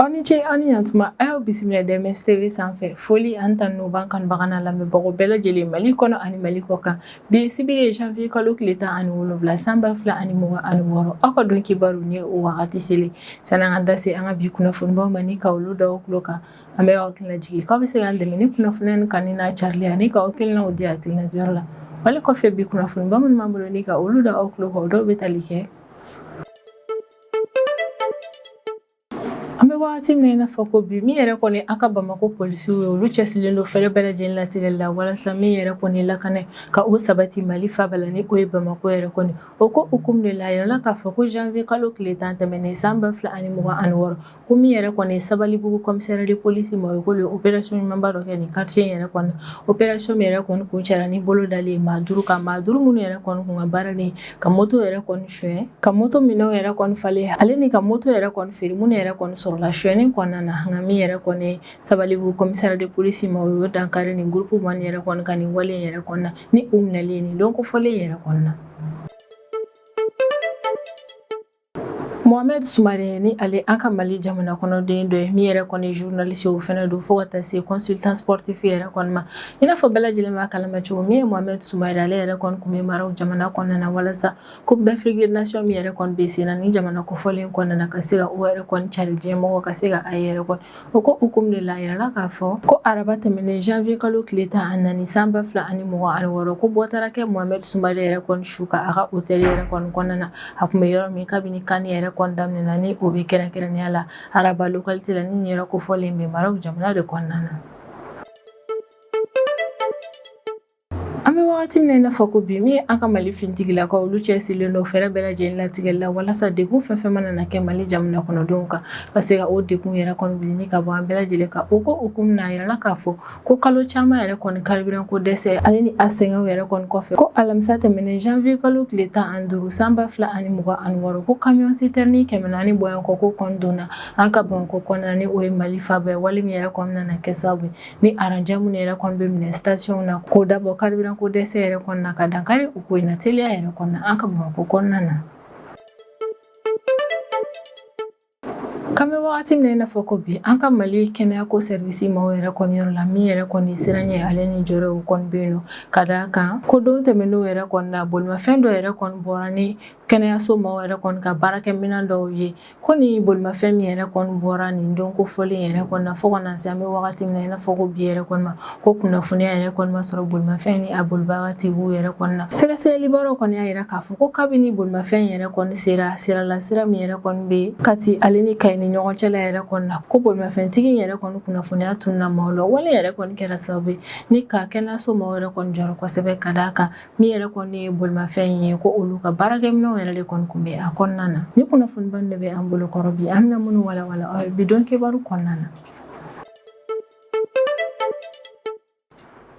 Aw ni ce aw ni ɲantuma a y'aw bisimila DMS TV sanfɛ foli an tan n'u b'an kanubaga n'a lamɛnbagaw bɛɛ lajɛlen Mali kɔnɔ ani Mali kɔkan bi ye sibiri ye janvier kalo tile 17 san 2026 aw ka don kibaru ni o wagati selen san'an ka da se an ka bi kunnafonibaw ma ni ka olu da aw tulo kan an bɛ aw hakilina jigin k'aw bɛ se k'an dɛmɛ ni kunnafoniya nin kanni n'a carili ani ka aw hakilinaw di hakilinajuyɔrɔ la wali kɔfɛ bi kunnafoniba minnu b'an bolo ni ka olu da aw tulo kan o dɔw bɛ tali kɛ an bɛ wagati min na fɔ ko bi min yɛrɛ kɔni an ka Bamako polisiw ye olu cɛsirilen don fɛrɛ bɛɛ lajɛlen latigɛli la walasa min yɛrɛ kɔni lakana ka o sabati Mali faaba la ni o ye Bamako yɛrɛ kɔni o ko hukumu de la yirala k'a fɔ ko janvier kalo tile 10 tɛmɛnen san 2026 ko min yɛrɛ kɔni Sabalibugu commissariat de police ma o ye opération ɲumanba dɔ kɛ nin quartier yɛrɛ kɔnɔ opération min yɛrɛ kɔni kun cɛla ni bolo dali ye maa 5 kan maa 5 minnu yɛrɛ kɔni kun ka baara ni ka moto yɛrɛ kɔni suɲɛ ka moto minɛnw yɛrɛ kɔni falen ale ni ka moto yɛrɛ kɔni feere minnu yɛrɛ kɔni sɔrɔla suɲɛni kɔnɔna na nka min yɛrɛ kɔni Sabalibugu commissariat de police ma o ye dankari ni groupe man yɛrɛ kɔni ka nin wale yɛrɛ kɔnɔna ni u minɛlen ni don kofɔlen yɛrɛ kɔnɔna Mohamed Soumare ni ale an ka Mali jamana kɔnɔden dɔ ye min yɛrɛ kɔni journaliste o fɛnɛ don fo ka taa se consultant sportif yɛrɛ kɔni ma i n'a fɔ bɛɛ lajɛlen b'a kalama cogo min ye Mohamed Soumare ale yɛrɛ kɔni kun bɛ maraw jamana kɔnɔna na walasa Coupe d'Afrique des Nations min yɛrɛ kɔni bɛ sen na ni jamana kofɔlen kɔnɔna na ka se ka o yɛrɛ kɔni cari diɲɛmɔgɔ ka se ka a yɛrɛ kɔni o ko hukumu de la yirala k'a fɔ ko araba tɛmɛnen janvier kalo tile 14 san 2026 ko bɔtarakɛ Mohamed Soumare yɛrɛ kɔni su ka a ka hôtel yɛrɛ kɔni kɔnɔna na a kun bɛ yɔrɔ min kabini kan yɛrɛ kɔni daminɛna ni o bɛ kɛrɛnkɛrɛnnenya la araba localité la ni yɛrɛ kofɔlen bɛ maraw jamana de kɔnɔna na an bɛ wagati min na fɔ ko bi min an ka Mali fintigilakaw olu cɛsirilen don fɛrɛ bɛɛ lajɛlen latigɛli la walasa degun fɛn fɛn mana na kɛ Mali jamana kɔnɔdenw kan ka se ka o degun yɛrɛ kɔni wuli ka bɔ an bɛɛ lajɛlen kan o ko hukumu na yirala k'a fɔ ko kalo caman yɛrɛ kɔni carburant ko dɛsɛ ale ni a sɛgɛnw yɛrɛ kɔni kɔfɛ ko alamisa tɛmɛnen janvier kalo tile 15 san 2026 ko camion citerne 400 bɔɲɔgɔn kɔ ko kɔni donna an ka Bamako kɔnɔna ni o ye Mali faaba ye wale min yɛrɛ kɔni nana kɛ sababu ni aranjɛ minnu yɛrɛ kɔni bɛ minɛ station na k'o dabɔ carburant ko dɛsɛ yɛrɛ kɔnɔna ka dankari u ko in na teliya yɛrɛ kɔnɔna an ka Bamako kɔnɔna na kan bɛ wagati min na fɔ ko bi an ka Mali kɛnɛya ko service ma yɛrɛ kɔni yɔrɔ la min yɛrɛ kɔni siran ye ale ni jɔyɔrɔ kɔni bɛ yen nɔ ka d'a kan ko don tɛmɛnenw yɛrɛ kɔni na bolimafɛn dɔ yɛrɛ kɔni bɔra ni kɛnɛyaso maaw yɛrɛ kɔni ka baarakɛminɛn dɔw ye ko ni bolimafɛn min yɛrɛ kɔni bɔra nin don kofɔlen yɛrɛ kɔni na fo ka na se an bɛ wagati min na i n'a fɔ ko bi yɛrɛ kɔni ma ko kunnafoniya yɛrɛ kɔni ma sɔrɔ bolimafɛn ni a bolibagatigiw yɛrɛ kɔni na sɛgɛsɛgɛlibaaraw kɔni y'a yira k'a fɔ ko kabini bolimafɛn yɛrɛ kɔni sira sira min yɛrɛ kɔni bɛ Kati ale ni Kayi ni ɲɔgɔn cɛla yɛrɛ kɔni na ko bolimafɛntigi yɛrɛ kɔni kunnafoniya tunna maaw la wale yɛrɛ kɔni kɛra sababu ye ni ka kɛnɛyaso maaw yɛrɛ kɔni jɔrɔ kosɛbɛ ka d'a kan min yɛrɛ kɔni ye bolimafɛn ye ko olu ka baarakɛminɛnw yɛrɛ de kɔni kun bɛ a kɔnɔna na ni kunnafoniba de bɛ an bolo kɔrɔ bi an bɛna minnu walawala aw ye bi don kibaru kɔnɔna na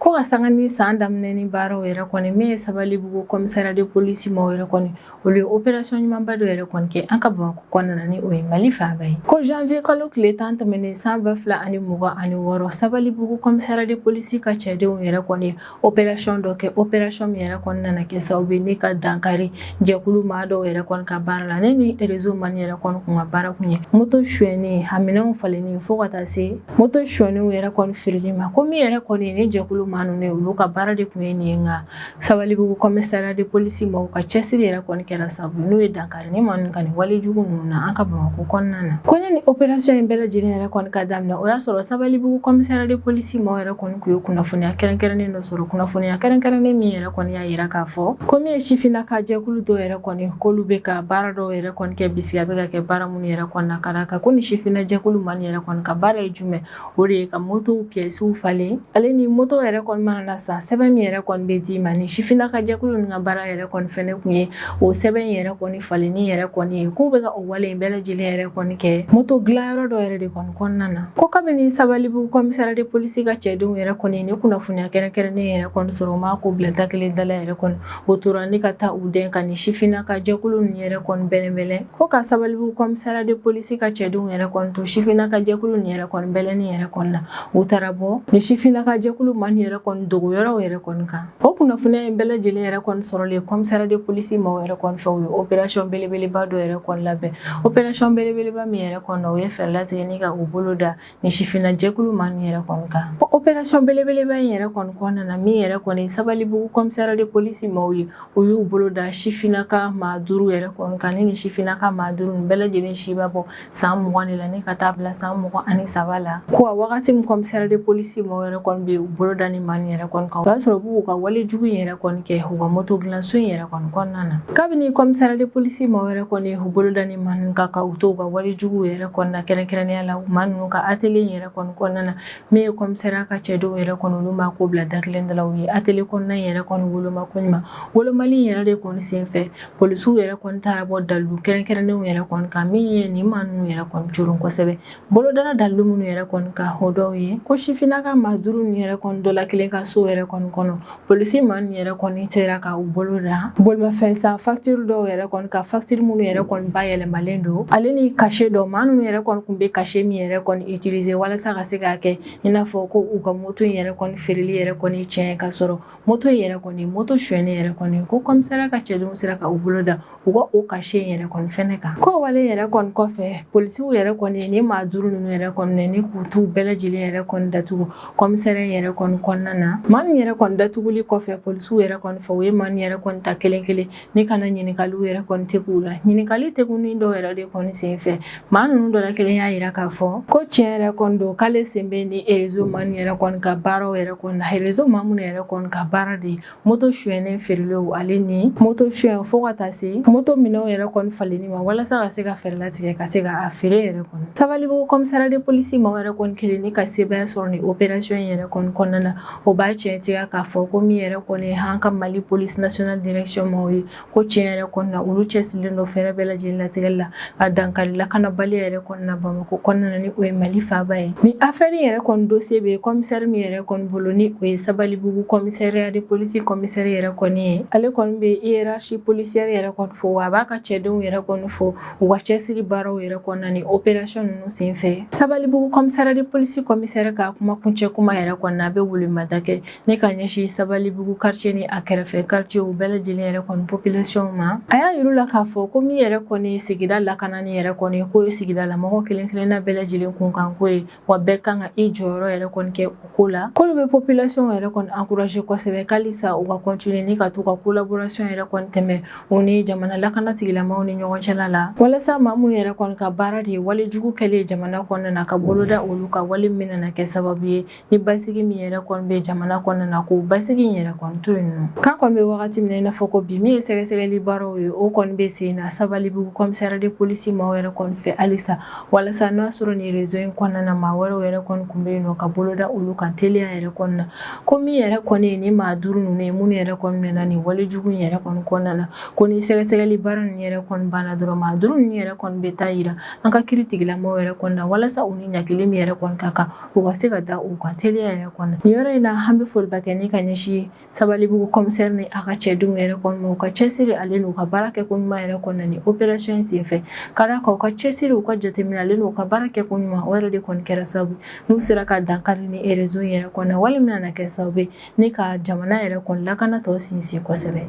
ko ka sanga ni san daminɛ ni baaraw yɛrɛ kɔni min ye Sabalibugu commissariat de police ma yɛrɛ kɔni olu ye opération ɲumanba dɔ yɛrɛ kɔni kɛ an ka Bamako kɔnɔna na ni o ye Mali faaba ye ko janvier kalo tile 10 tɛmɛnen san 2026 Sabalibugu commissariat de police ka cɛdenw yɛrɛ kɔni opération dɔ kɛ opération min yɛrɛ kɔni nana kɛ sababu ye ne ka dankari jɛkulu maa dɔw yɛrɛ kɔni ka baara la ne ni réseau man yɛrɛ kɔni kun ka baara kun ye moto suɲɛni a minɛnw falenni fo ka taa se moto suɲɛniw yɛrɛ kɔni feereli ma ko min yɛrɛ kɔni ne jɛkulu maa ninnu olu ka baara de kun ye nin ye nka Sabalibugu commissariat de police ma ka cɛsiri yɛrɛ kɔni kɛra sababu n'o ye dankari ni maa ninnu ka nin wale jugu ninnu na an ka Bamako kɔnɔna na ko ni opération in bɛɛ lajɛlen yɛrɛ kɔni ka daminɛ o y'a sɔrɔ Sabalibugu commissariat de police ma yɛrɛ kɔni kun ye kunnafoniya kɛrɛnkɛrɛnnen dɔ sɔrɔ kunnafoniya kɛrɛnkɛrɛnnen min yɛrɛ kɔni y'a yira k'a fɔ ko min ye sifinnaka jɛkulu dɔw yɛrɛ kɔni k'olu bɛ ka baara dɔw yɛrɛ kɔni kɛ bisigi a bɛ ka kɛ baara minnu yɛrɛ kɔni na ka d'a kan ko ni sifinna jɛkulu man yɛrɛ kɔni ka baara ye jumɛn o de ye ka moto pièces falen ale ni moto yɛrɛ kɔni mana na sa sɛbɛn min yɛrɛ kɔni bɛ d'i ma ni sifinnaka jɛkulu nin ka baara yɛrɛ kɔni fɛnɛ kun ye o sɛbɛn yɛrɛ kɔni falenni yɛrɛ kɔni ye k'u bɛ ka o wale in bɛɛ lajɛlen yɛrɛ kɔni kɛ moto dilanyɔrɔ dɔ yɛrɛ de kɔni kɔnɔna na ko kabini Sabalibugu commissariat de police ka cɛdenw yɛrɛ kɔni ni kunnafoniya kɛrɛnkɛrɛnnen yɛrɛ kɔni sɔrɔ u ma ko bila da kelen dala yɛrɛ kɔni o tora ni ka taa u den ka ni sifinnaka jɛkulu nin yɛrɛ kɔni bɛlɛnbɛlɛn ko ka Sabalibugu commissariat de police ka cɛdenw yɛrɛ kɔni to sifinnaka jɛkulu nin yɛrɛ kɔni bɛlɛnni yɛrɛ kɔni na u taara bɔ ni sifinnaka jɛkulu man yɛrɛ yɛrɛ kɔni dogo yɔrɔ yɛrɛ kɔni kan. O kunnafoniya in bɛɛ lajɛlen yɛrɛ kɔni sɔrɔlen commissariat de police maaw yɛrɛ kɔni fɛ u ye opération belebeleba dɔ yɛrɛ kɔni labɛn. Opération belebeleba min yɛrɛ kɔnɔ u ye fɛɛrɛ latigɛ ni ka u bolo da ni sifina jɛkulu ma nin yɛrɛ kɔni kan. Opération belebeleba in yɛrɛ kɔni kɔnɔna na min yɛrɛ kɔni Sabalibugu commissariat de police maaw ye u y'u bolo da sifinaka maa 5 yɛrɛ kɔni kan ni sifinaka maa 5 nin bɛɛ lajɛlen si bɛ bɔ san 20 de la ni ka taa bila san 23 la. Ko a wagati min commissariat de police maaw yɛrɛ kɔni bɛ u bolo da ni maa nin yɛrɛ kɔni kan o y'a sɔrɔ u b'u ka wale jugu in yɛrɛ kɔni kɛ u ka moto dilanso in yɛrɛ kɔni kɔnɔna na. Kabini commissariat de police maaw yɛrɛ kɔni u bolo da ni maa nin kan ka u to u ka wale jugu yɛrɛ kɔnɔna kɛrɛnkɛrɛnnenya la maa ninnu ka atelier in yɛrɛ kɔni kɔnɔna na min ye commissariat ka cɛdenw yɛrɛ kɔni olu ma ko bila da kelen da la u ye atelier kɔnɔna in yɛrɛ kɔni woloma ko ɲuman wolomali yɛrɛ de kɔni senfɛ polisiw yɛrɛ kɔni taara bɔ dalilu kɛrɛnkɛrɛnnenw yɛrɛ kɔni kan min ye nin maa ninnu yɛrɛ kɔni coron kosɛbɛ bolodala dalilu minnu yɛrɛ kɔni ka o dɔw ye ko sifinaka maa 5 nin yɛrɛ kɔni dɔ la kelen ka so yɛrɛ kɔni kɔnɔ polisi maa nin yɛrɛ kɔni sera ka u bolo da bolimafɛn san facture dɔw yɛrɛ kɔni ka facture minnu yɛrɛ kɔni bayɛlɛmalen don ale ni cachet dɔ maa ninnu yɛrɛ kɔni kun bɛ cachet min yɛrɛ kɔni utiliser walasa ka se k'a kɛ i n'a fɔ ko u ka moto in yɛrɛ kɔni feereli yɛrɛ kɔni tiɲɛ ka sɔrɔ moto in yɛrɛ kɔni moto suɲɛni yɛrɛ kɔni ko commissariat ka cɛdenw sera ka u bolo da u ka o cachet in yɛrɛ kɔni fɛnɛ kan ko wale yɛrɛ kɔni kɔfɛ polisiw yɛrɛ kɔni ni maa 5 ninnu yɛrɛ kɔni ni k'u t'u bɛɛ lajɛlen yɛrɛ kɔni datugu commissariat yɛrɛ kɔni kɔnɔna na maa nin yɛrɛ kɔni datuguli kɔfɛ polisiw yɛrɛ kɔni fɛ u ye maa nin yɛrɛ kɔni ta kelen kelen ni kana ɲininkaliw yɛrɛ kɔni tɛ k'u la ɲininkali tɛkunin dɔw yɛrɛ de kɔni senfɛ maa ninnu dɔ la kelen y'a yira k'a fɔ ko tiɲɛ yɛrɛ kɔni don k'ale sen bɛ ni réseau maa nin yɛrɛ kɔni ka baaraw yɛrɛ kɔni na réseau maa minnu yɛrɛ kɔni ka baara de moto suɲɛnen feerelew ale ni moto suɲɛ fo ka taa se moto minɛnw yɛrɛ kɔni falenni ma walasa ka se ka fɛɛrɛ latigɛ ka se ka a feere yɛrɛ kɔni Sabalibugu commissariat de police maaw yɛrɛ kɔni kelen ni ka sebaya sɔrɔ ni opération in yɛrɛ kɔni kɔnɔna na o b'a tiɲɛ tigɛ k'a fɔ ko min yɛrɛ kɔni an ka Mali police nationale direction maaw ye ko tiɲɛ yɛrɛ kɔni na olu cɛsirilen don fɛɛrɛ bɛɛ lajɛlen latigɛli la ka dankari lakanabali yɛrɛ kɔni na Bamakɔ kɔnɔna na ni o ye Mali faaba ye ni affaire yɛrɛ kɔni dossier bɛ commissaire min yɛrɛ kɔni bolo ni o ye Sabalibugu commissariat de police commissaire yɛrɛ kɔni ye ale kɔni bɛ hiérarchie policière yɛrɛ kɔni fo wa a b'a ka cɛdenw yɛrɛ kɔni fo u ka cɛsiri baaraw yɛrɛ kɔnɔna ni opération ninnu senfɛ Sabalibugu commissariat de police commissaire ka kuma kuncɛ kuma yɛrɛ kɔni na a bɛ welemada kɛ ne ka ɲɛsin Sabalibugu quartier ni a kɛrɛfɛ quartier u bɛɛ lajɛlen yɛrɛ kɔni population ma a y'a yir'u la k'a fɔ ko min yɛrɛ kɔni sigida lakanani yɛrɛ kɔni ko ye sigida lamɔgɔ kelen kelenna bɛɛ lajɛlen kunkan ko ye wa bɛɛ kan ka i jɔyɔrɔ yɛrɛ kɔni kɛ o ko la k'olu bɛ population yɛrɛ kɔni encourager kosɛbɛ k'alisa u ka continuer ni ka to ka collaboration yɛrɛ kɔni tɛmɛ u ni jamana lakana tigilamaaw ni ɲɔgɔn cɛla la walasa maa minnu yɛrɛ kɔni ka baara de ye wale jugu kɛlen jamana kɔnɔna na ka boloda olu ka wale min nana kɛ sababu ye ni basigi min yɛrɛ kɔni bɛ jamana kɔnɔna na k'o basigi in yɛrɛ kɔni to yen nɔ k'a kɔni bɛ wagati min na i n'a fɔ ko bi min ye sɛgɛsɛgɛli baaraw ye o kɔni bɛ sen na Sabalibugu commissariat de police maaw yɛrɛ kɔni fɛ halisa walasa n'o y'a sɔrɔ ni réseau in kɔnɔna na maa wɛrɛw yɛrɛ kɔni kun bɛ yen nɔ ka boloda olu kan teliya yɛrɛ kɔnɔna na ko min yɛrɛ kɔni ye ni maa 5 ninnu ye minnu yɛrɛ kɔni minɛna nin wale jugu in yɛrɛ kɔni kɔnɔna na ko ni sɛgɛsɛgɛli baara ninnu yɛrɛ kɔni banna dɔrɔn maa 5 ninnu yɛrɛ kɔni bɛ taa yira an ka kiiri tigilamaaw yɛrɛ kɔnɔna na walasa u ni ɲagili min yɛrɛ kɔni ka kan u ka se ka da u kan teliya yɛrɛ kɔnɔ nin yɔrɔ in na an bɛ foliba kɛ ni ka ɲɛsin Sabalibugu commissaire ni a ka cɛdenw yɛrɛ kɔni ma u ka cɛsiri ale n'u ka baara kɛ ko ɲuman yɛrɛ kɔnɔna ni opération in senfɛ ka d'a kan u ka cɛsiri u ka jateminɛ ale n'u ka baara kɛ ko ɲuman o yɛrɛ de kɔni kɛra sababu n'u sera ka dankari ni réseau in yɛrɛ kɔnɔna wali min nana kɛ sababu ye ni ka jamana yɛrɛ kɔni lakana tɔ sinsin kosɛbɛ.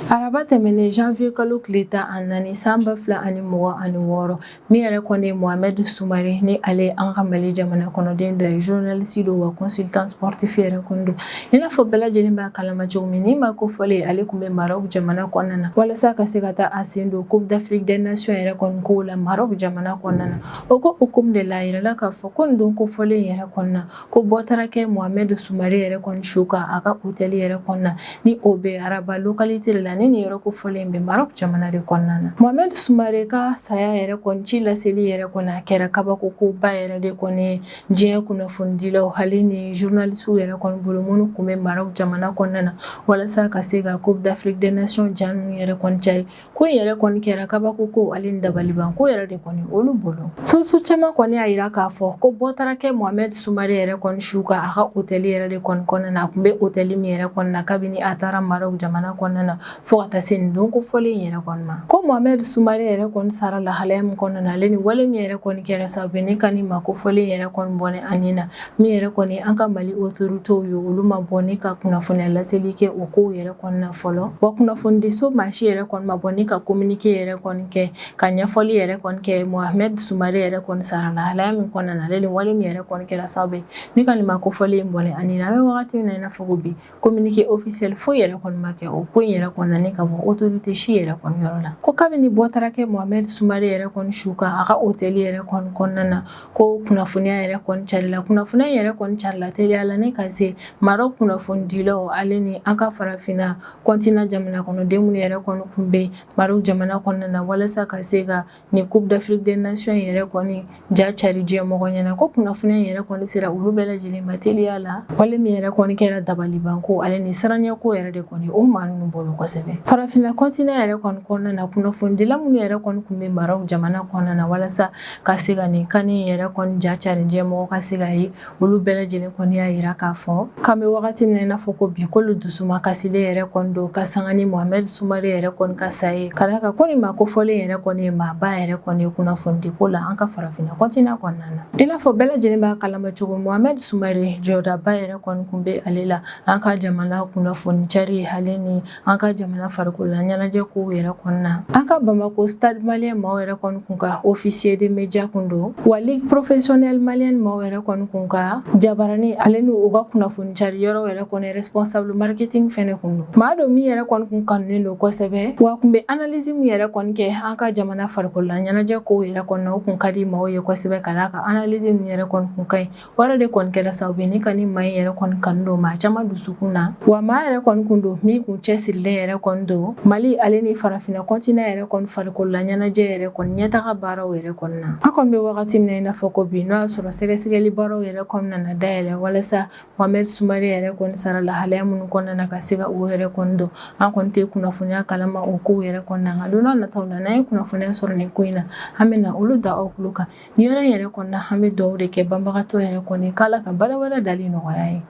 Araba tɛmɛnen janvier kalo tile 14 san 2026 min yɛrɛ kɔni ye Mohamed Soumare ni ale an ka Mali jamana kɔnɔden dɔ ye journaliste do wa consultant sportif yɛrɛ kɔni do i n'a fɔ bɛɛ lajɛlen b'a kalama cogo min ni ma ko fɔlen ale kun bɛ Maroc jamana kɔnɔna na walasa ka se ka taa a sen don Coupe d'Afrique des Nations yɛrɛ kɔni kow la Maroc jamana kɔnɔna na o ko hukumu de la a yirala k'a fɔ ko nin don ko fɔlen yɛrɛ kɔnɔna na ko bɔ taara kɛ Mohamed Soumare yɛrɛ kɔni su kan a ka hôtel yɛrɛ kɔnɔna ni o bɛ Araba localité de la ni nin yɔrɔ ko fɔlen bɛ Maroc jamana de kɔnɔna na Mohamed Soumare ka saya yɛrɛ kɔni ci laseli yɛrɛ kɔni a kɛra kabako koba yɛrɛ de kɔni diɲɛ kunnafonidilaw hali ni journaliste yɛrɛ kɔni bolo minnu kun bɛ Maroc jamana kɔnɔna na walasa ka se ka Coupe d'Afrique des Nations ja ninnu yɛrɛ kɔni cari ko in yɛrɛ kɔni kɛra kabako ko ale ni dabaliban ko yɛrɛ de kɔni olu bolo source caman kɔni y'a yira k'a fɔ ko bɔ taara kɛ Mohamed Soumare yɛrɛ kɔni su kan a ka hôtel yɛrɛ de kɔni kɔnɔna na a kun bɛ hôtel min yɛrɛ kɔnɔna na kabini a taara Maroc jamana kɔnɔna na na fo ka taa se nin don kofɔlen yɛrɛ kɔni ma ko Mohamed Sumare yɛrɛ kɔni sara lahalaya min kɔnɔna na ale ni wale min yɛrɛ kɔni kɛra sababu ne ka ni ma kofɔlen yɛrɛ kɔni bɔnɛ an ɲɛna min yɛrɛ kɔni an ka Mali autorités ye olu ma bɔ ne ka kunnafoniya laseli kɛ o kow yɛrɛ kɔnɔna fɔlɔ wa kunnafonidiso mansi yɛrɛ kɔni ma bɔ ne ka communiqué yɛrɛ kɔni kɛ ka ɲɛfɔli yɛrɛ kɔni kɛ Mohamed Sumare yɛrɛ kɔni sara lahalaya min kɔnɔna na ale ni wale min yɛrɛ kɔni kɛra sababu ne ka ni ma kofɔlen bɔnɛ an ɲɛna an bɛ wagati min na i n'a fɔ ko bi communiqué officiel foyi yɛrɛ kɔni ma kɛ o ko in yɛrɛ kɔnɔna ne ka bɔ autorité si yɛrɛ kɔni yɔrɔ la ko kabini bɔtara kɛ Mohamed Sumare yɛrɛ kɔni su kan a ka hôtel yɛrɛ kɔni kɔnɔna na ko kunnafoniya yɛrɛ kɔni carila kunnafoniya yɛrɛ kɔni carila teliya la ne ka se Maroc kunnafonidilaw ale ni an ka farafina continent jamana kɔnɔden minnu yɛrɛ kɔni kun bɛ Maroc jamana kɔnɔna na walasa ka se ka ni Coupe d'Afrique des Nations yɛrɛ kɔni ja cari diɲɛmɔgɔ ɲɛna ko kunnafoniya yɛrɛ kɔni sera olu bɛɛ lajɛlen ma teliya la wale min yɛrɛ kɔni kɛra dabalibanko ale ni siranyɛko yɛrɛ de kɔni o maa ninnu bolo kosɛbɛ farafina continent yɛrɛ kɔni kɔnɔna na kunnafonidila minnu yɛrɛ kɔni kun bɛ Maroc jamana kɔnɔna na walasa ka se ka nin kani yɛrɛ kɔni ja cari diɲɛmɔgɔ ka se ka ye olu bɛɛ lajɛlen kɔni y'a yira k'a fɔ k'an bɛ wagati min na i n'a fɔ ko bi k'olu dusuma kasilen yɛrɛ kɔni don ka sanga ni Mohamed Sumare yɛrɛ kɔni ka sa ye ka d'a kan ko nin ma kofɔlen yɛrɛ kɔni ye maaba yɛrɛ kɔni ye kunnafonidiko la an ka farafina continent kɔnɔna na i n'a fɔ bɛɛ lajɛlen b'a kalama cogo Mohamed Sumare jɔdaba yɛrɛ kɔni kun bɛ ale la an ka jamana kunnafoni cari ale ni an ka jamana farikolola ɲɛnajɛ kow yɛrɛ kɔnɔna an ka Bamako stade malien maaw yɛrɛ kɔni kun ka officier de média kun don wa ligue professionnelle malienne maaw yɛrɛ kɔni kun ka jabarani ale ni u ka kunnafoni cari yɔrɔ yɛrɛ kɔni responsable marketing fɛnɛ kun don maa dɔ min yɛrɛ kɔni kun kanunen don kosɛbɛ wa kun bɛ analyse min yɛrɛ kɔni kɛ an ka jamana farikolola ɲɛnajɛ kow yɛrɛ kɔnɔna o kun ka di maaw ye kosɛbɛ ka d'a kan analyse min yɛrɛ kɔni kun ka ɲi wala de kɔni kɛra sababu ye ne ka ni maa in yɛrɛ kɔni kanu don maa caman dusukun na wa maa yɛrɛ kɔni kun don min kun cɛsirilen yɛrɛ kɔni don Mali ale ni farafina continent yɛrɛ kɔni farikolola ɲɛnajɛ yɛrɛ kɔni ɲɛtaga baaraw yɛrɛ kɔnɔna an kɔni bɛ wagati min na i n'a fɔ ko bi n'o y'a sɔrɔ sɛgɛsɛgɛli baaraw yɛrɛ kɔnɔna na dayɛlɛ walasa Mohamed Sumare yɛrɛ kɔni sara lahalaya minnu kɔnɔna na ka se ka o yɛrɛ kɔni don an kɔni tɛ kunnafoniya kalama o kow yɛrɛ kɔnɔna nka don n'a nataw la n'an ye kunnafoniya sɔrɔ nin ko in na an bɛ na olu da aw tulo kan nin yɔrɔ yɛrɛ kɔnɔna an bɛ dugawu de kɛ banbagatɔ yɛrɛ kɔni k'Ala ka baara wɛrɛ dali nɔgɔya ye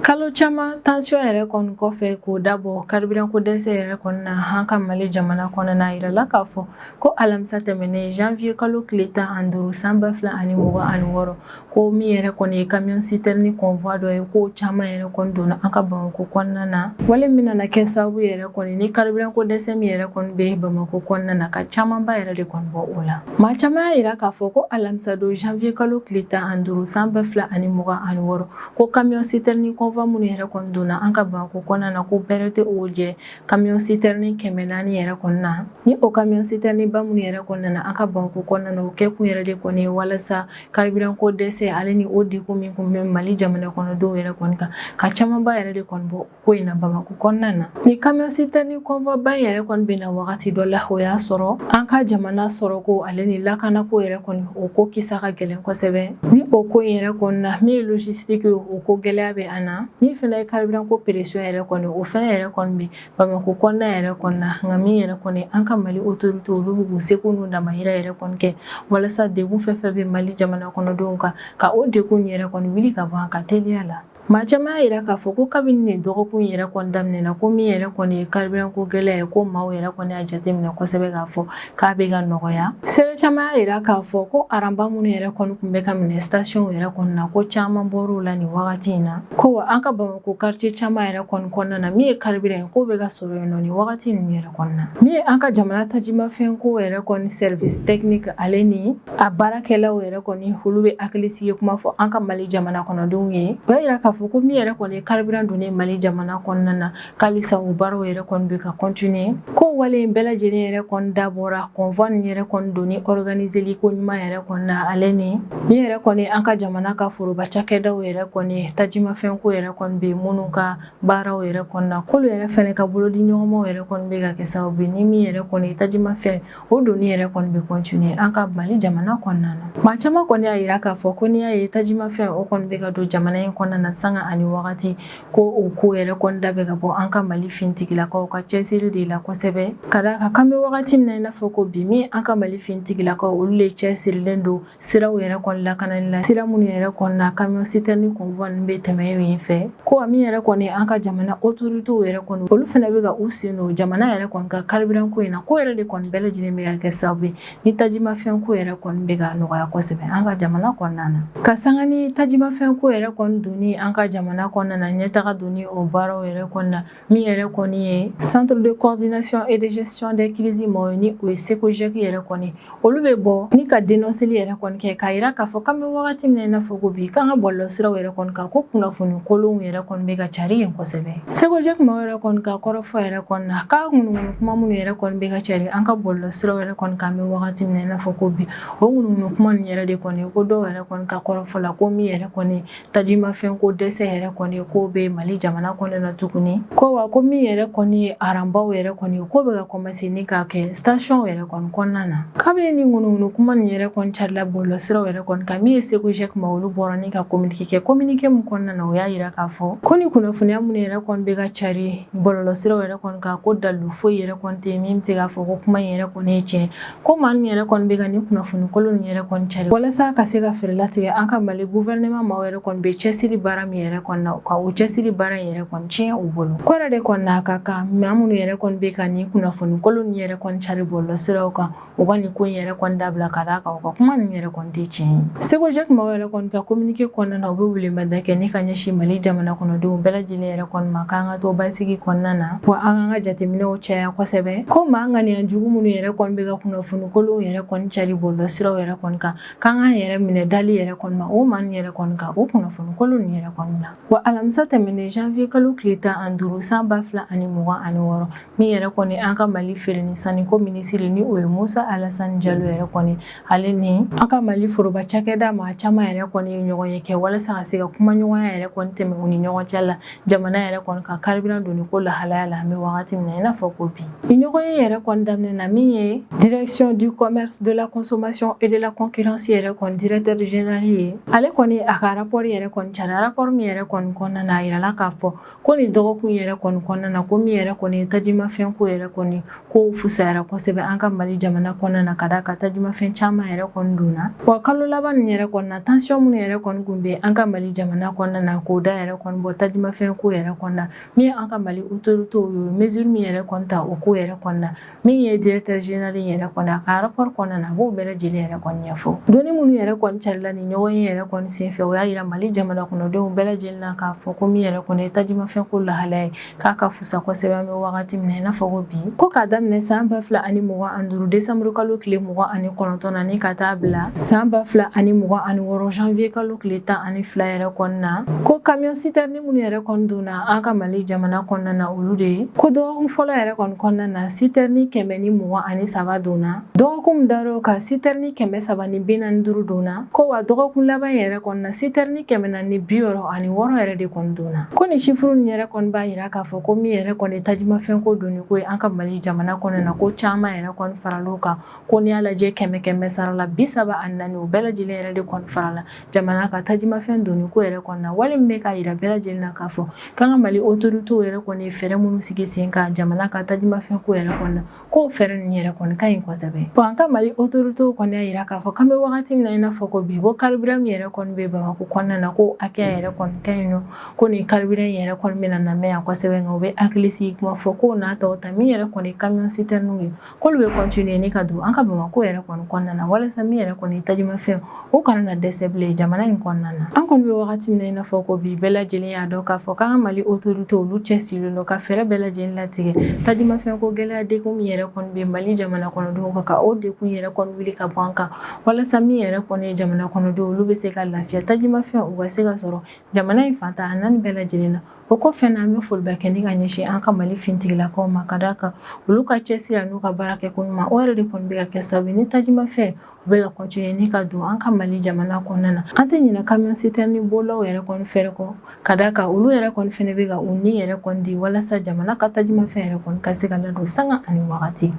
kalo caman tension yɛrɛ kɔni kɔfɛ k'o dabɔ carburant ko dɛsɛ yɛrɛ kɔni na an ka Mali jamana kɔnɔna yirala k'a fɔ ko alamisa tɛmɛnen janvier kalo tile 15 san 2026 ko min yɛrɛ kɔni ye camion citerne convoi dɔ ye ko caman yɛrɛ kɔni donna an ka Bamako kɔnɔna na wale min nana kɛ sababu yɛrɛ kɔni ni carburant ko dɛsɛ min yɛrɛ kɔni bɛ Bamako kɔnɔna na ka camanba yɛrɛ de kɔni bɔ o la maa caman y'a yira k'a fɔ ko alamisa don janvier kalo tile 15 san 2026 ko camion citerne convoi minnu yɛrɛ kɔni donna an ka Bamako kɔnɔna na ko bɛrɛ tɛ o jɛ camion citerne 400 yɛrɛ kɔni na ni o camion citerne ba minnu yɛrɛ kɔnɔna na an ka Bamako kɔnɔna na o kɛ kun yɛrɛ de kɔni ye walasa carburant ko dɛsɛ ale ni o degun min kun bɛ Mali jamana kɔnɔdenw yɛrɛ kɔni kan ka camanba yɛrɛ de kɔni bɔ ko in na Bamako kɔnɔna na ni camion citerne convoi ba yɛrɛ kɔni bɛ na wagati dɔ la o y'a sɔrɔ an ka jamana sɔrɔ ko ale ni lakana ko yɛrɛ kɔni o ko kisa ka gɛlɛn kosɛbɛ ni o ko in yɛrɛ kɔni na min ye logistique ye o ko gɛlɛya bɛ an na ni fɛnɛ ye carburant ko pression yɛrɛ kɔni o fɛnɛ yɛrɛ kɔni bɛ Bamako kɔnɔna yɛrɛ kɔni na nka min yɛrɛ kɔni an ka Mali autorité olu bɛ k'u seko n'u damayira yɛrɛ kɔni kɛ walasa degun fɛn fɛn bɛ Mali jamana kɔnɔdenw kan ka o degun yɛrɛ kɔni wuli ka bɔ an ka teliya la maa caman y'a yira k'a fɔ ko kabini nin dɔgɔkun yɛrɛ kɔni daminɛna ko min yɛrɛ kɔni ye carburant ko gɛlɛya ye ko maaw yɛrɛ kɔni y'a jateminɛ kosɛbɛ k'a fɔ k'a bɛ ka nɔgɔya sɛbɛn caman y'a yira k'a fɔ ko araba minnu yɛrɛ kɔni kun bɛ ka minɛ station yɛrɛ kɔni na ko caman bɔr'u la nin wagati in na ko wa an ka Bamako quartier caman yɛrɛ kɔni kɔnɔna na min ye carburant ye ko bɛ ka sɔrɔ yen nɔ nin wagati ninnu yɛrɛ kɔni na min ye an ka jamana tajimafɛn ko yɛrɛ kɔni service technique ale ni a baarakɛlaw yɛrɛ kɔni olu bɛ hakilisigi kuma fɔ an ka Mali jamana kɔnɔdenw ye o y'a yira k'a fɔ ko min yɛrɛ kɔni ye carburant donnen Mali jamana kɔnɔna na k'alisa o baaraw yɛrɛ kɔni bɛ ka continuer ko wale in bɛɛ lajɛlen yɛrɛ kɔni dabɔra convoi nin yɛrɛ kɔni donni organiseli ko ɲuman yɛrɛ kɔni na ale ni min yɛrɛ kɔni an ka jamana ka foroba cakɛdaw yɛrɛ kɔni tajimafɛn ko yɛrɛ kɔni bɛ minnu ka baaraw yɛrɛ kɔni na k'olu yɛrɛ fɛnɛ ka bolodi ɲɔgɔnmaw yɛrɛ kɔni bɛ ka kɛ sababu ye ni min yɛrɛ kɔni ye tajimafɛn o donni yɛrɛ kɔni bɛ continuer an ka Mali jamana kɔnɔna na maa caman kɔni y'a yira k'a fɔ ko n'i y'a ye tajimafɛn o kɔni bɛ ka don jamana in kɔnɔna na sanga ani wagati ko o ko yɛrɛ kɔni da bɛ ka bɔ an ka Mali finitigilakaw ka cɛsiri de la kosɛbɛ ka d'a kan kan bɛ wagati min na i n'a fɔ ko bi min an ka Mali finitigilakaw olu le cɛsirilen don siraw yɛrɛ kɔni lakanali la sira minnu yɛrɛ kɔni na camion citerne convoi ninnu bɛ tɛmɛ yen fɛ ko min yɛrɛ kɔni an ka jamana autorités yɛrɛ kɔni olu fana bɛ ka u sen don jamana yɛrɛ kɔni ka carburant ko in na ko yɛrɛ de kɔni bɛɛ lajɛlen bɛ ka kɛ sababu ye ni tajimafɛn ko yɛrɛ kɔni bɛ ka nɔgɔya kosɛbɛ an ka jamana kɔnɔna na ka sanga ni tajimafɛn ko yɛrɛ kɔni donni an ka jamana kɔnɔna na ɲɛtaga donni o baaraw yɛrɛ kɔni na min yɛrɛ kɔni ye centre de coordination et de gestion des crises mɔgɔ ni o ye SECOGEC yɛrɛ kɔni olu bɛ bɔ ni ka dénonceli yɛrɛ kɔni kɛ k'a yira k'a fɔ k'an bɛ wagati min na i n'a fɔ ko bi k'an ka bɔlɔlɔsiraw yɛrɛ kɔni kan ko kunnafoni kolonw yɛrɛ kɔni bɛ ka cari yen kosɛbɛ SECOGEC mɔgɔw yɛrɛ kɔni ka kɔrɔfɔ yɛrɛ kɔni na k'a ŋunuŋunu kuma minnu yɛrɛ kɔni bɛ ka cari an ka bɔlɔlɔsiraw yɛrɛ kɔni kan bɛ wagati min na i n'a fɔ ko bi o ŋunuŋunu kuma nin yɛrɛ de kɔni ko dɔw yɛrɛ kɔni ka kɔrɔfɔ la ko min yɛrɛ kɔni tajimafɛn ko dɛsɛ yɛrɛ kɔni ko bɛ Mali jamana kɔnɔ na tuguni ko wa ko min yɛrɛ kɔni ye aranbaw yɛrɛ kɔni ko bɛ ka commencer ni k'a kɛ station yɛrɛ kɔni kɔnɔna na kabini ni ŋunuŋunu kuma nin yɛrɛ kɔni carila bɔlɔlɔsiraw yɛrɛ kɔni kan min ye SECOGEC ma olu bɔra ni ka communiqué kɛ communiqué min kɔnɔna na o y'a yira k'a fɔ ko ni kunnafoniya minnu yɛrɛ kɔni bɛ ka cari bɔlɔlɔsiraw yɛrɛ kɔni kan ko dalu foyi yɛrɛ kɔni tɛ min bɛ se k'a fɔ ko kuma in yɛrɛ kɔni ye tiɲɛ ko maa min yɛrɛ kɔni bɛ ka ni kunnafoni kolon nin yɛrɛ kɔni cari walasa ka se ka fɛɛrɛ latigɛ an ka Mali gouvernement maaw yɛrɛ kɔni bɛ cɛsiri baara min yɛrɛ kɔni na ka o cɛsiri baara in yɛrɛ kɔni tiɲɛ u bolo ko yɛrɛ de kɔni n'a ka kan maa minnu yɛrɛ kɔni bɛ ka ni kunnafoni kolon nin yɛrɛ kɔni cari bɔlɔlɔsiraw kan u ka nin ko in yɛrɛ kɔni dabila ka d'a kan u ka kuma nin yɛrɛ kɔni tɛ tiɲɛ ye SECOGEC maaw yɛrɛ kɔni ka communiqué kɔnɔna na u bɛ welemada kɛ ni ka ɲɛsin Mali jamana kɔnɔdenw bɛɛ lajɛlen yɛrɛ kɔni ma k'an ka to basigi kɔnɔna na wa an ka jateminɛw caya kosɛbɛ ko maa ŋaniya jugu minnu yɛrɛ kɔni bɛ ka kunnafoni kolon yɛrɛ kɔni cari bɔlɔlɔsiraw yɛrɛ kɔni kan k'an k'an yɛrɛ minɛ dali yɛrɛ kɔni ma o maa nin yɛrɛ kɔni kan o kunnafoni kolon nin yɛrɛ kɔni na wa alamisa tɛmɛnen janvier kalo tile 15 san 2026 min yɛrɛ kɔni an ka Mali feere ni saniko minisiri ni o ye Musa Alassane Diallo yɛrɛ kɔni ale ni an ka Mali foroba cakɛda maa caman yɛrɛ kɔni ye ɲɔgɔn ye kɛ walasa ka se ka kuma ɲɔgɔnya yɛrɛ kɔni tɛmɛ u ni ɲɔgɔn cɛ la jamana yɛrɛ kɔni ka carburant donni ko lahalaya la an bɛ wagati min na i n'a fɔ ko bi ni ɲɔgɔn ye yɛrɛ kɔni daminɛ na min ye direction du commerce de la consommation et de la concurrence yɛrɛ kɔni directeur général ye ale kɔni a ka rapport yɛrɛ kɔni cari rapport min yɛrɛ kɔni kɔnɔna na a yirala k'a fɔ ko nin dɔgɔkun yɛrɛ kɔni kɔnɔna na ko min yɛrɛ kɔni ye tajimafɛn ko yɛrɛ kɔni ko fusayara kosɛbɛ an ka Mali jamana kɔnɔna na ka d'a kan tajimafɛn caman yɛrɛ kɔni donna wa kalo laban nin yɛrɛ kɔni na tension minnu yɛrɛ kɔni kun bɛ an ka Mali jamana kɔnɔna na k'o da yɛrɛ kɔni bɔ tajimafɛn ko yɛrɛ kɔni na min an ka Mali autorités ye mesure min yɛrɛ kɔni ta o ko yɛrɛ kɔni na min ye directeur général yɛrɛ kɔni a ka rapport kɔnɔna na a b'o bɛɛ lajɛlen yɛrɛ kɔni ɲɛfɔ donni minnu yɛrɛ kɔni carila ni ɲɔgɔn ye yɛrɛ kɔni senfɛ o y'a yira Mali jamana kɔnɔdenw bɛɛ lajɛlen na k'a fɔ ko min yɛrɛ kɔni ye tajimafɛn ko lahalaya ye k'a ka fusa kosɛbɛ an bɛ wagati min na i n'a fɔ ko bi ko k'a daminɛ san 2025 décembre kalo tile 29 na ni ka taa bila san 2026 janvier kalo tile 12 yɛrɛ kɔni na ko camion citerne minnu yɛrɛ kɔni donna an ka Mali jamana kɔnɔna na olu de ye ko dɔgɔkun fɔlɔ yɛrɛ kɔni kɔnɔna na citerne 123 donna dɔgɔkun min dar'o kan citerne 345 donna ko wa dɔgɔkun laban yɛrɛ kɔni na citerne 466 yɛrɛ de kɔni donna ko nin chiffre nin yɛrɛ kɔni b'a yira k'a fɔ ko min yɛrɛ kɔni tajimafɛn ko donni ko ye an ka Mali jamana kɔnɔna na ko caman yɛrɛ kɔni faral'o kan ko n'i y'a lajɛ 100 sara la 34 o bɛɛ lajɛlen yɛrɛ de kɔni farala jamana ka tajimafɛn donni ko yɛrɛ kɔni na wali min bɛ k'a yira bɛɛ lajɛlen na k'a fɔ k'an ka Mali autorités yɛrɛ kɔni ye fɛɛrɛ minnu sigi sen kan jamana ka tajimafɛn ko yɛrɛ kɔni na k'o fɛɛrɛ nin yɛrɛ kɔni ka ɲi kosɛbɛ bon an ka Mali autorités kɔni y'a yira k'a fɔ k'an bɛ wagati min na i n'a fɔ ko bi ko carburant min yɛrɛ kɔni bɛ Bamako kɔnɔna na ko hakɛya yɛrɛ kɔni ka ɲi nɔ ko nin carburant yɛrɛ kɔni bɛna namɛn yan kosɛbɛ nka u bɛ hakili sigi kuma fɔ ko n'a tɔw ta min yɛrɛ kɔni ye camion citerne ye k'olu bɛ continuer ni ka don an ka Bamako yɛrɛ kɔni kɔnɔna na walasa min yɛrɛ kɔni ye tajimafɛn o kana na dɛsɛ bilen jamana in kɔnɔna na an kɔni bɛ wagati min na i n'a fɔ ko bi bɛɛ lajɛlen y'a dɔn k'a fɔ k'an ka Mali autorités olu cɛsirilen don ka fɛɛrɛ bɛɛ lajɛlen latigɛ tajimafɛn ko gɛlɛya degun min yɛrɛ kɔni bɛ Mali jamana kɔnɔdenw kan ka o degun yɛrɛ kɔni wuli ka bɔ an kan walasa min yɛrɛ kɔni ye jamana kɔnɔdenw olu bɛ se ka lafiya tajimafɛn u ka se ka sɔrɔ jamana in fan ta a naani bɛɛ lajɛlen na o kɔfɛ na an bɛ foliba kɛ ni ka ɲɛsin an ka Mali finitigilakaw ma ka d'a kan olu ka cɛsiri n'u ka baara kɛ ko ɲuman o yɛrɛ de kɔni bɛ ka kɛ sababu ye ni tajimafɛn u bɛ ka continuer ni ka don an ka Mali jamana kɔnɔna na an tɛ ɲinɛ camion citerne bolaw yɛrɛ kɔni fɛrɛ kɔ ka d'a kan olu yɛrɛ kɔni fɛnɛ bɛ ka u ni yɛrɛ kɔni di walasa jamana ka tajimafɛn yɛrɛ kɔni ka se ka ladon sanga ani wagati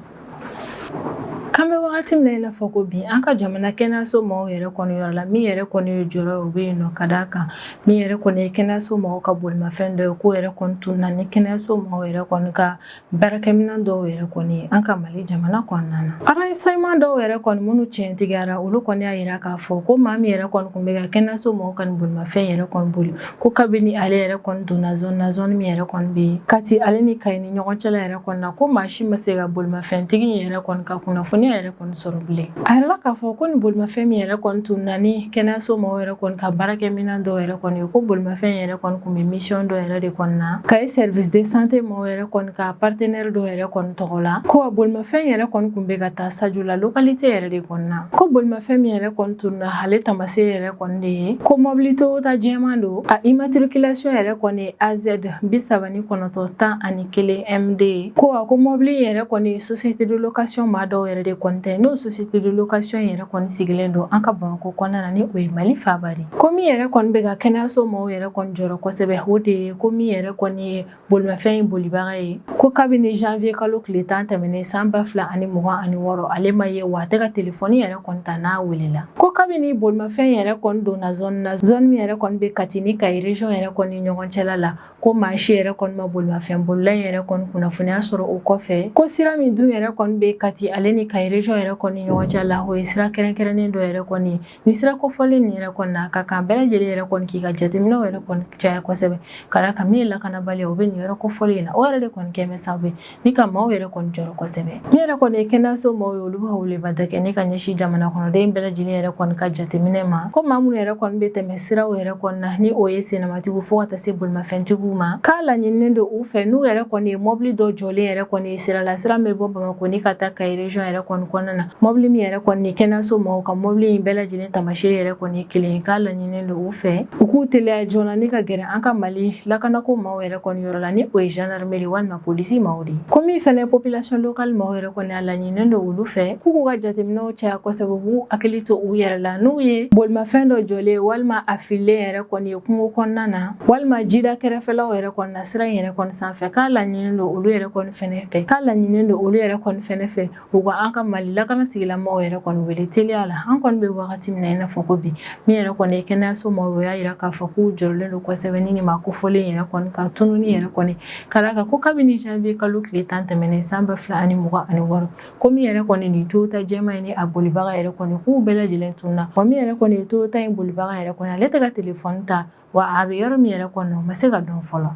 kan bɛ wagati min na i n'a fɔ ko bi an ka jamana kɛnɛyaso mɔgɔw yɛrɛ kɔni yɔrɔ la min yɛrɛ kɔni ye jɔyɔrɔ o bɛ yen nɔ ka d'a kan min yɛrɛ kɔni ye kɛnɛyaso mɔgɔw ka bolimafɛn dɔ ye k'o yɛrɛ kɔni tununa ni kɛnɛyaso mɔgɔw yɛrɛ kɔni ka baarakɛminɛn dɔw yɛrɛ kɔni ye an ka Mali jamana kɔnɔna na. Arrondissement dɔw yɛrɛ kɔni minnu tiɲɛtigiyara olu kɔni y'a yira k'a fɔ ko maa min yɛrɛ kɔni tun bɛ ka kɛnɛyaso mɔgɔw ka nin bolimafɛn yɛrɛ kɔni boli ko kabini ale yɛrɛ kɔni donna zone min yɛrɛ kɔni bɛ yen Kati ale ni Kayi ni ɲɔgɔn cɛla yɛrɛ kɔni na ko maa si ma se ka bolimafɛntigi in yɛrɛ kɔni ka kunnafoniya yɛrɛ kɔni sɔrɔ bilen. A yirala k'a fɔ ko ni bolimafɛn min yɛrɛ kɔni tununa ni kɛnɛyaso mɔgɔw yɛrɛ kɔni ka baarakɛminɛn dɔw yɛrɛ kɔni ye ko bolimafɛn yɛrɛ kɔni tun bɛ mission dɔ yɛrɛ de kɔni na Kayi service de santé mɔgɔw yɛrɛ kɔni ka partenaire dɔw yɛrɛ kɔni tɔgɔ la ko wa bolimafɛn yɛrɛ kɔni tun bɛ ka taa Sajo la localité yɛrɛ de kɔni na ko bolimafɛn min yɛrɛ kɔni tununa ale tamasere yɛrɛ kɔni de ye ko mobili Toyota jɛman don a immatriculation yɛrɛ kɔni ye AZ 3910 MD ko wa ko mobili yɛrɛ kɔni ye société de location maa dɔw yɛrɛ de kɔni tɛ n'o société de location yɛrɛ kɔni sigilen don an ka Bamakɔ kɔnɔna na ni o ye Mali faaba de ko min yɛrɛ kɔni bɛ ka kɛnɛyaso mɔgɔw yɛrɛ kɔni jɔrɔ kosɛbɛ o de ye ko min yɛrɛ kɔni ye bolimafɛn in bolibaga ye ko kabini janvier kalo tile 10 tɛmɛnen san 2026 ale ma ye wa a tɛ ka telefɔni yɛrɛ kɔni ta n'a welela ko kabini bolimafɛn yɛrɛ kɔni donna zone min yɛrɛ kɔni bɛ Kati ni Kayi région yɛrɛ kɔni ɲɔgɔn cɛla la ko maa si yɛrɛ kɔni ma bolimafɛn bolila yɛrɛ kɔni kunnafoniya sɔrɔ o kɔfɛ ko sira min dun yɛrɛ kɔni bɛ Kati ale ni Kayi région yɛrɛ kɔni ɲɔgɔn cɛla la o ye sira kɛrɛnkɛrɛnnen dɔ yɛrɛ kɔni ye ni sira kofɔlen nin yɛrɛ kɔni na ka kan bɛɛ lajɛlen yɛrɛ kɔni k'i ka jateminɛw yɛrɛ kɔni caya kosɛbɛ ka d'a kan min ye lakanabaliya o bɛ nin yɔrɔ kofɔlen in na o yɛrɛ de kɔni kɛmɛ sababu ye ni ka maaw yɛrɛ kɔni jɔrɔ kosɛbɛ min yɛrɛ kɔni ye kɛnɛyaso mɔgɔw ye olu bɛ ka welewada kɛ ni ka ɲɛsin jamana kɔnɔden bɛɛ lajɛlen yɛrɛ kɔni ka jateminɛ ma ko maa minnu yɛrɛ kɔni bɛ tɛmɛ siraw yɛrɛ kɔni na ni o ye sennamatigiw fo ka taa se bolimafɛntigiw ma k'a laɲininen don u fɛ n'u yɛrɛ kɔni ye mobili dɔ jɔlen yɛrɛ kɔni ye sira la sira min bɛ bɔ Bamakɔ ni ka taa Kayi région yɛrɛ kɔni kɔnɔna na mobili min yɛrɛ kɔni ye kɛnɛyaso mɔgɔw ka mobili in bɛɛ lajɛlen tamasire yɛrɛ kɔni ye kelen ye k'a laɲininen don u fɛ u k'u teliya joona ni ka gɛrɛ an ka Mali lakanako maaw yɛrɛ kɔni yɔrɔ la ni o ye gendarmerie walima polisi maaw de ye ko min fɛnɛ population locale maaw yɛrɛ kɔni a laɲininen don olu fɛ k'u k'u ka jateminɛw caya kosɛbɛ u b'u hakili to u yɛrɛ la n'u ye bolimafɛn dɔ jɔlen walima a fililen yɛrɛ kɔni ye kungo kɔnɔna na walima jida kɛrɛfɛlaw yɛrɛ kɔni na sira in yɛrɛ kɔni sanfɛ k'a laɲininen don olu yɛrɛ kɔni fɛnɛ fɛ k'a laɲininen don olu yɛrɛ kɔni fɛnɛ fɛ u ka an ka Mali lakana tigilamɔgɔw yɛrɛ kɔni wele teliya la an kɔni bɛ wagati min na i n'a fɔ ko bi min yɛrɛ kɔni ye kɛnɛyaso mɔgɔw o y'a yira k'a fɔ k'u jɔrɔlen don kosɛbɛ ni nin ma kofɔlen yɛrɛ kɔni ka tununi yɛrɛ kɔni ka d'a kan ko kabini janvier kalo tile 10 tɛmɛnen san 2026 ko min yɛrɛ kɔni nin Toyota jɛman in ni a bolibaga yɛrɛ kɔni k'u bɛɛ lajɛlen tununa wa min yɛrɛ kɔni ye Toyota in bolibaga yɛrɛ kɔni ale tɛ ka telefɔni ta wa a bɛ yɔrɔ min yɛrɛ kɔnɔ o ma se ka dɔn fɔlɔ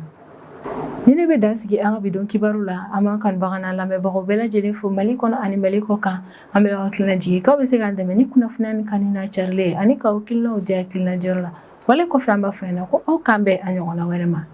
ni ne bɛ dansigi an ka bidon kibaru la an b'an kanubaga n'a lamɛnbagaw bɛɛ lajɛlen fo Mali kɔnɔ ani Mali kɔ kan an bɛ hakilina jigin k'aw bɛ se k'an dɛmɛ ni kunnafoniya ni kanni n'a carilen ani k'aw hakilinaw di hakilina jɔyɔrɔ la wale kɔfɛ an b'a fɔ ɲɛna ko aw k'an bɛn a ɲɔgɔnna wɛrɛ ma